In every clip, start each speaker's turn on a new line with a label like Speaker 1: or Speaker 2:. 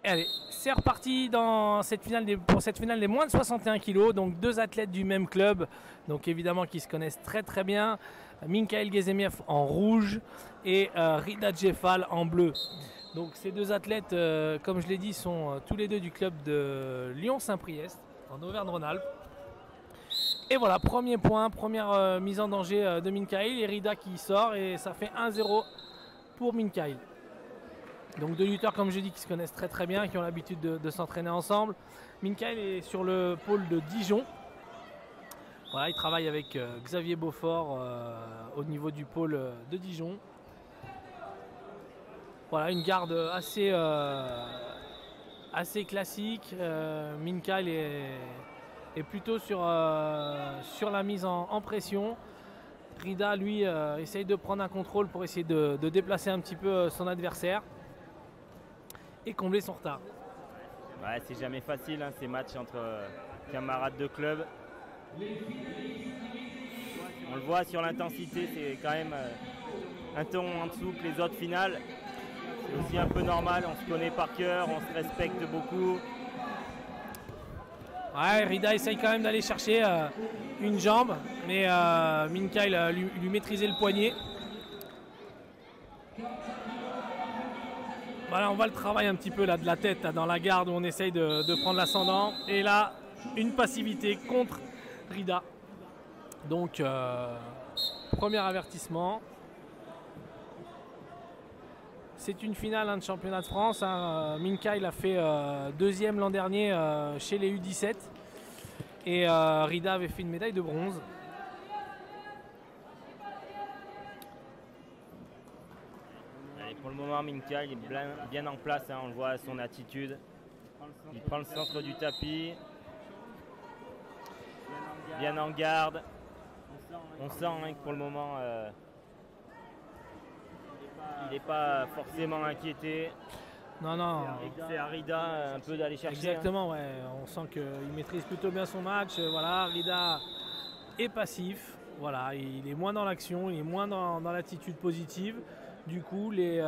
Speaker 1: Et allez, c'est reparti dans cette finale pour cette finale des moins de 61 kg. Donc deux athlètes du même club, donc évidemment qui se connaissent très très bien. Minkail Gezemiev en rouge et Rida Djefal en bleu. Donc ces deux athlètes, comme je l'ai dit, sont tous les deux du club de Lyon-Saint-Priest en Auvergne-Rhône-Alpes. Et voilà, premier point, première mise en danger de Minkail et Rida qui sort et ça fait 1-0 pour Minkail. Donc deux lutteurs, comme je dis, qui se connaissent très très bien, qui ont l'habitude de s'entraîner ensemble. Minkail est sur le pôle de Dijon. Voilà, il travaille avec Xavier Beaufort au niveau du pôle de Dijon. Voilà, une garde assez classique. Minkail est plutôt sur la mise en pression. Rida, lui, essaye de prendre un contrôle pour essayer de déplacer un petit peu son adversaire et combler son retard.
Speaker 2: Ouais, c'est jamais facile, hein, ces matchs entre camarades de club. On le voit sur l'intensité, c'est quand même un ton en dessous que les autres finales. C'est aussi un peu normal, on se connaît par cœur, on se respecte beaucoup.
Speaker 1: Ouais, Rida essaye quand même d'aller chercher une jambe, mais Minkail lui maîtrisait le poignet. Voilà, on voit le travail un petit peu là, de la tête là, dans la garde où on essaye de prendre l'ascendant. Et là, une passivité contre Rida. Donc, premier avertissement. C'est une finale de championnat de France. Hein. Minkail a fait deuxième l'an dernier chez les U17. Et Rida avait fait une médaille de bronze.
Speaker 2: Pour le moment, Minkail est bien en place, hein, on le voit à son attitude. Il prend le centre du tapis, bien en garde. On sent hein, que pour le moment, il n'est pas forcément inquiété.
Speaker 1: Non, non.
Speaker 2: C'est à Rida un peu d'aller chercher.
Speaker 1: Exactement, ouais. On sent qu'il maîtrise plutôt bien son match. Voilà, Rida est passif. Voilà, il est moins dans l'action, il est moins dans l'attitude positive. Du coup, les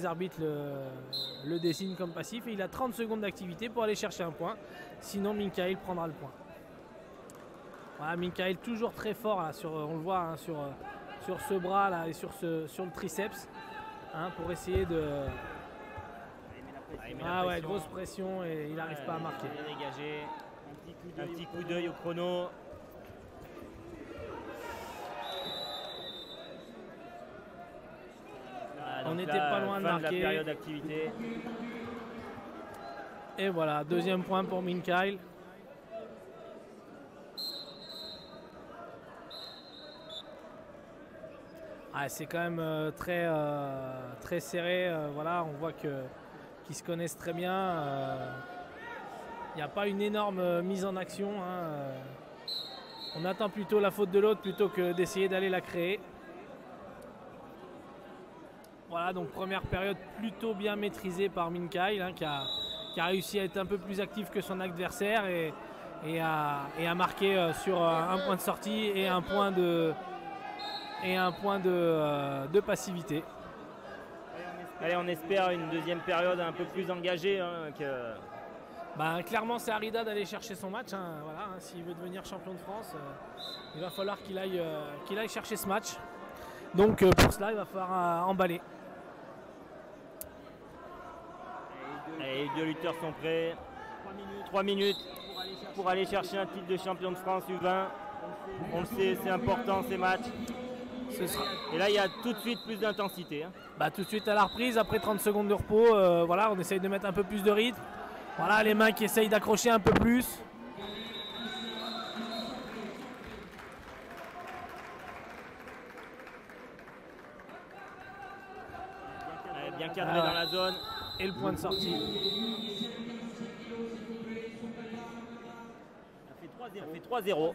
Speaker 1: arbitres le désignent comme passif et il a 30 secondes d'activité pour aller chercher un point. Sinon, Minkail prendra le point. Voilà, Minkail toujours très fort, là, on le voit hein, sur ce bras là, et sur le triceps hein, pour essayer de... Ah ouais, grosse pression et il n'arrive pas à marquer.
Speaker 2: Dégagé. Un petit coup d'œil au chrono.
Speaker 1: On n'était pas loin de marquer.
Speaker 2: La période d'activité.
Speaker 1: Et voilà, deuxième point pour Minkail. Ah, c'est quand même très serré. Voilà, on voit qu'ils se connaissent très bien. Il n'y a pas une énorme mise en action. Hein. On attend plutôt la faute de l'autre plutôt que d'essayer d'aller la créer. Voilà, donc première période plutôt bien maîtrisée par Minkail hein, qui a réussi à être un peu plus actif que son adversaire et à marquer sur un point de sortie et un point de passivité.
Speaker 2: Allez, on espère une deuxième période un peu plus engagée. Hein,
Speaker 1: clairement, c'est à Rida d'aller chercher son match. Hein, voilà, hein, s'il veut devenir champion de France, il va falloir qu'il aille chercher ce match. Donc pour cela, il va falloir emballer.
Speaker 2: Les deux lutteurs sont prêts. 3 minutes pour aller chercher un titre de champion de France U20. On le sait, c'est important ces matchs. Et là, il y a tout de suite plus d'intensité. Hein.
Speaker 1: Tout de suite à la reprise, après 30 secondes de repos, voilà, on essaye de mettre un peu plus de rythme. Voilà, les mains qui essayent d'accrocher un peu plus.
Speaker 2: Bien cadré dans la zone.
Speaker 1: Et le point de sortie.
Speaker 2: Ça fait 3-0.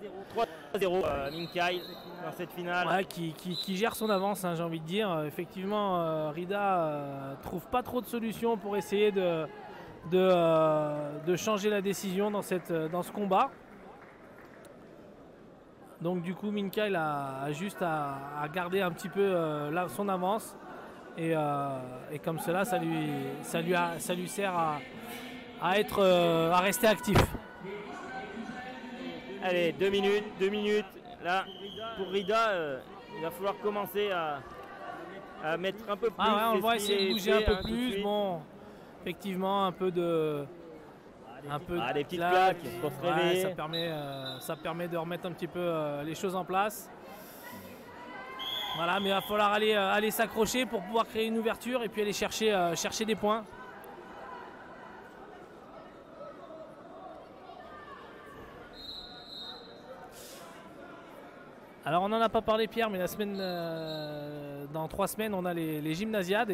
Speaker 2: 3-0 Minkail dans cette finale.
Speaker 1: Ouais, qui gère son avance, hein, j'ai envie de dire. Effectivement, Rida trouve pas trop de solutions pour essayer de changer la décision dans ce combat. Donc du coup, Minkail a juste à garder un petit peu son avance. Et comme cela, ça lui sert à rester actif.
Speaker 2: Allez, 2 minutes. Là, pour Rida, il va falloir commencer à mettre un peu plus.
Speaker 1: Ah ouais, on le voit essayer de bouger un peu
Speaker 2: tout de
Speaker 1: plus.
Speaker 2: suite.
Speaker 1: Bon, effectivement, un peu de
Speaker 2: des petites claques pour se réveiller.
Speaker 1: Ça permet de remettre un petit peu les choses en place. Voilà, mais il va falloir aller s'accrocher pour pouvoir créer une ouverture et puis aller chercher des points. Alors on n'en a pas parlé Pierre, mais dans 3 semaines on a les gymnasiades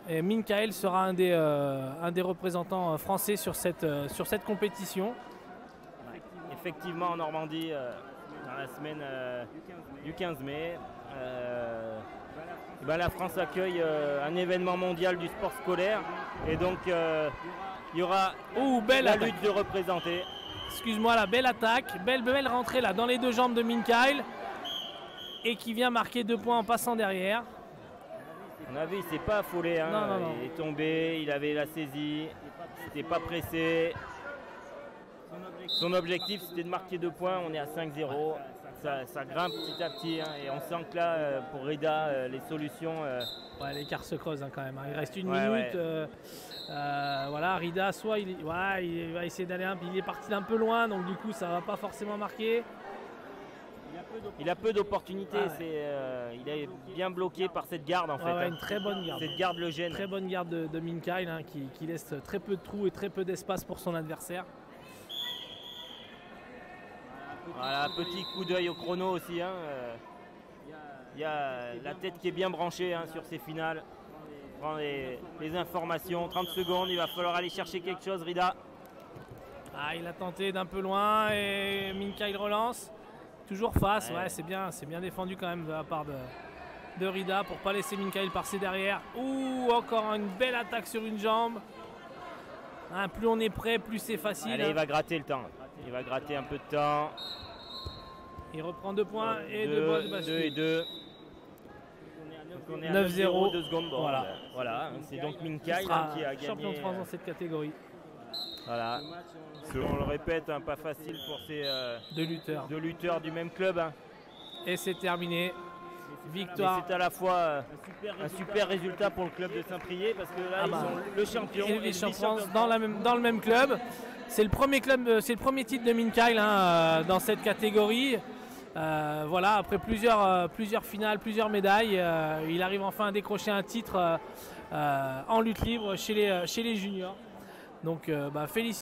Speaker 1: et Michael sera un des représentants français sur cette compétition.
Speaker 2: Effectivement en Normandie dans la semaine du 15 mai. La France accueille un événement mondial du sport scolaire et donc il y aura la lutte de représenter.
Speaker 1: Excuse-moi, la belle attaque, belle rentrée là dans les 2 jambes de Michael et qui vient marquer 2 points en passant derrière.
Speaker 2: On a vu, il s'est pas affolé, hein.
Speaker 1: Non.
Speaker 2: Il est tombé, il avait la saisie, c'était pas pressé. Son objectif c'était de marquer 2 points, on est à 5-0. Ça grimpe petit à petit hein, et on sent que là pour Rida les solutions.
Speaker 1: L'écart se creuse hein, quand même. Il reste 1 minute. Voilà, Rida soit il va essayer d'aller il est parti d'un peu loin donc du coup ça va pas forcément marquer.
Speaker 2: Il a peu d'opportunités, il est bien bloqué par cette garde en fait.
Speaker 1: Hein. Une très bonne garde.
Speaker 2: Cette garde le gêne.
Speaker 1: Très bonne garde de Michael hein, qui laisse très peu de trous et très peu d'espace pour son adversaire.
Speaker 2: Voilà, petit coup d'œil au chrono aussi. Hein. Il y a la tête qui est bien branchée hein, sur ces finales. On prend les informations, 30 secondes, il va falloir aller chercher quelque chose, Rida.
Speaker 1: Il a tenté d'un peu loin et Michael relance. Toujours face, c'est bien défendu quand même de la part de Rida pour ne pas laisser Michael passer derrière. Encore une belle attaque sur une jambe. Hein, plus on est prêt, plus c'est facile.
Speaker 2: Allez, il va gratter le temps. Il va gratter un peu de temps.
Speaker 1: Il reprend 2 points et 2 points de bascule.
Speaker 2: 2 et 2.
Speaker 1: 9-0.
Speaker 2: 2 secondes. Bon, voilà. C'est donc Michael qui a gagné.
Speaker 1: Champion de France dans cette catégorie.
Speaker 2: Voilà. On le répète, hein, pas facile pour ces deux lutteurs du même club. Hein.
Speaker 1: Et c'est terminé. Victoire.
Speaker 2: C'est à la fois un super résultat pour le club de Saint-Priest parce que là ils sont le champion
Speaker 1: et les champions dans le même club. C'est le premier titre de Michael hein, dans cette catégorie. Voilà, après plusieurs finales, plusieurs médailles, il arrive enfin à décrocher un titre en lutte libre chez les juniors. Donc félicitations.